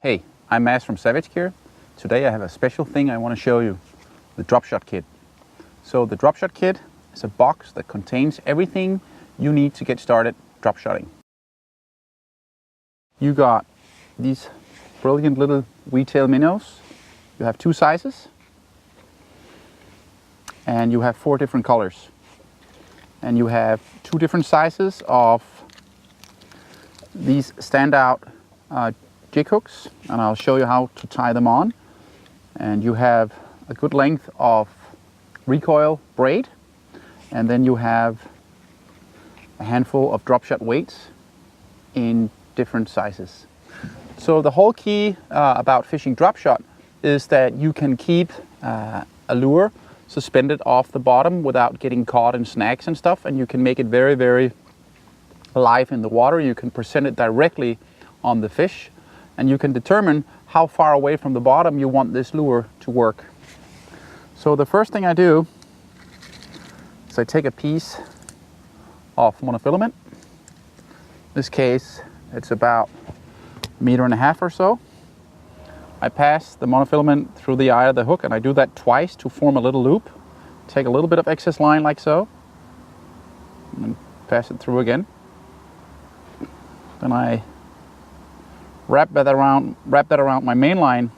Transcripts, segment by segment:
Hey, I'm Mads from Savage Gear. Today I have a special thing I want to show you, the Dropshot kit. So the Dropshot kit is a box that contains everything you need to get started dropshotting. You got these brilliant little wheat-tail minnows. You have 2 sizes and you have 4 different colors. And you have 2 different sizes of these standout jig hooks, and I'll show you how to tie them on. And you have a good length of recoil braid, and then you have a handful of Dropshot weights in different sizes. So the whole key about fishing Dropshot is that you can keep a lure suspended off the bottom without getting caught in snags and stuff, and you can make it very, very live in the water. You can present it directly on the fish, and you can determine how far away from the bottom you want this lure to work. So the first thing I do is I take a piece of monofilament. In this case it's about 1.5 meters or so. I pass the monofilament through the eye of the hook, and I do that twice to form a little loop. Take a little bit of excess line like so, and then pass it through again. Then I wrap that around my main line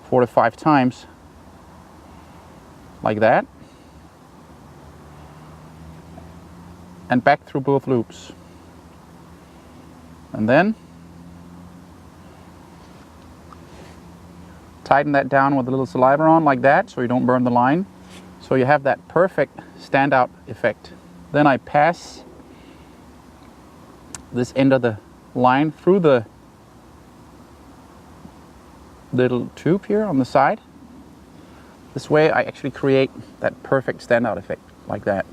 4 to 5 times, like that, and back through both loops. And then tighten that down with a little saliva on like that, so you don't burn the line. So you have that perfect standout effect. Then I pass this end of the line through the little tube here on the side. This way I actually create that perfect standout effect, like that.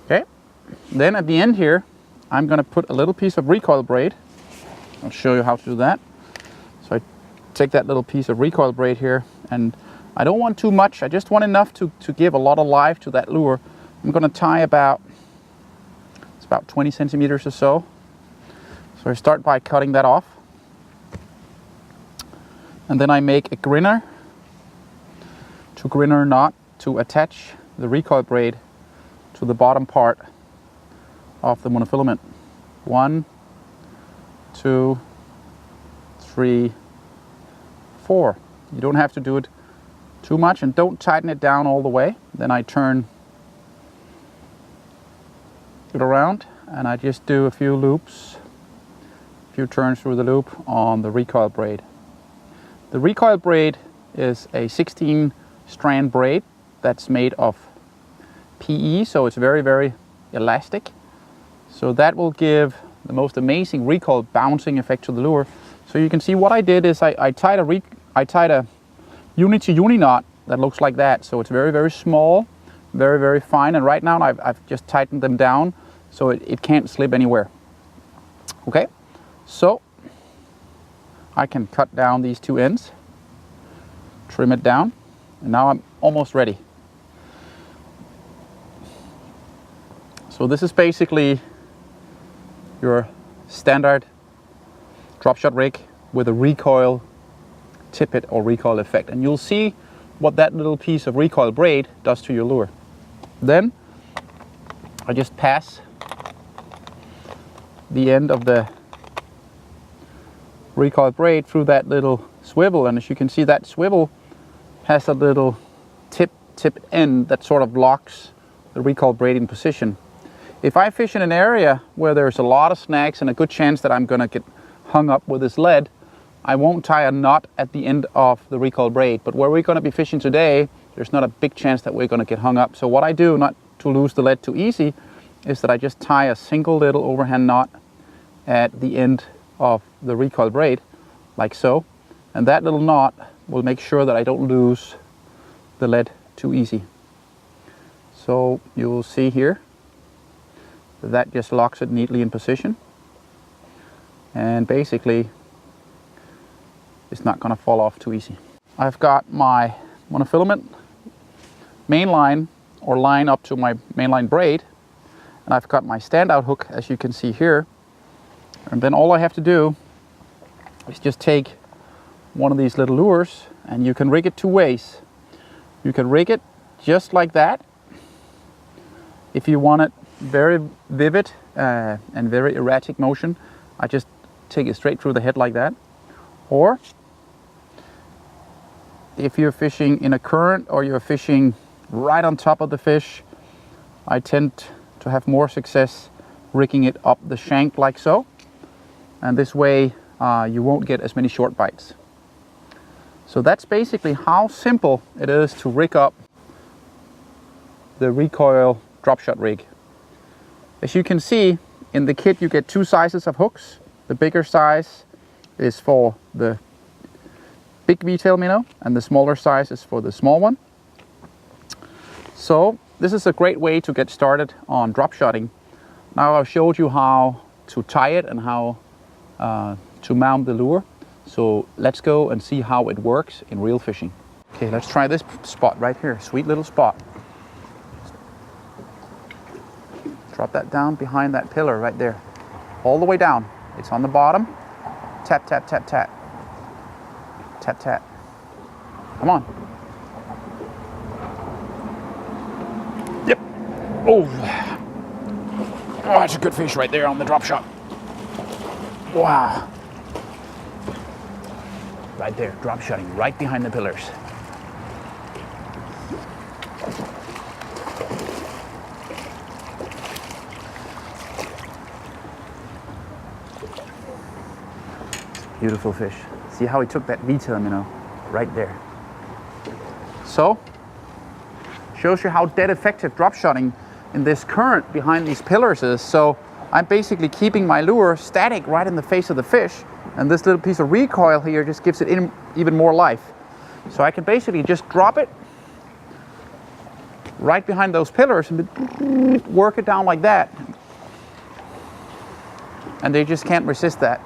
Okay, then at the end here I'm going to put a little piece of recoil braid. I'll show you how to do that. So I take that little piece of recoil braid here, and I don't want too much, I just want enough to give a lot of life to that lure. I'm going to tie about 20 centimeters or so. So I start by cutting that off, and then I make a grinner knot to attach the recoil braid to the bottom part of the monofilament. 1, 2, 3, 4. You don't have to do it too much, and don't tighten it down all the way. Then I turn it around and I just do a few loops, a few turns through the loop on the recoil braid. The recoil braid is a 16 strand braid that's made of PE, so it's very, very elastic. So that will give the most amazing recoil bouncing effect to the lure. So you can see what I did is I tied a uni-to-uni knot that looks like that. So it's very, very small, very, very fine, and right now I've just tightened them down so it can't slip anywhere. Okay, so I can cut down these 2 ends, trim it down, and now I'm almost ready. So this is basically your standard Dropshot rig with a recoil tippet or recoil effect, and you'll see what that little piece of recoil braid does to your lure. Then I just pass the end of the recoil braid through that little swivel, and as you can see, that swivel has a little tip end that sort of locks the recoil braid in position. If I fish in an area where there's a lot of snags and a good chance that I'm gonna get hung up with this lead, I won't tie a knot at the end of the recoil braid. But where we're gonna be fishing today, there's not a big chance that we're gonna get hung up. So what I do, not to lose the lead too easy, is that I just tie a single little overhand knot at the end of the recoil braid, like so. And that little knot will make sure that I don't lose the lead too easy. So you'll see here, that just locks it neatly in position. And basically, it's not going to fall off too easy. I've got my monofilament main line, or line up to my mainline braid, and I've got my standout hook, as you can see here. And then all I have to do is just take one of these little lures, and you can rig it two ways. You can rig it just like that. If you want it very vivid and very erratic motion, I just take it straight through the head like that. Or if you're fishing in a current or you're fishing right on top of the fish, I tend to have more success rigging it up the shank like so. And this way you won't get as many short bites. So that's basically how simple it is to rig up the recoil drop shot rig. As you can see, in the kit you get two sizes of hooks. The bigger size is for the big V-tail minnow, and the smaller size is for the small one. So this is a great way to get started on drop shotting. Now I've showed you how to tie it and how to mount the lure. So let's go and see how it works in real fishing. Okay, let's try this spot right here. Sweet little spot. Drop that down behind that pillar right there. All the way down. It's on the bottom. Tap, tap, tap, tap. Tap, tap. Come on. Yep. Oh, that's a good fish right there on the drop shot. Wow. Right there, drop shotting right behind the pillars. Beautiful fish. See how he took that V-tail minnow right there. So, shows you how dead effective drop shotting in this current behind these pillars is. So I'm basically keeping my lure static right in the face of the fish, and this little piece of recoil here just gives it even more life. So I can basically just drop it right behind those pillars and work it down like that, and they just can't resist that.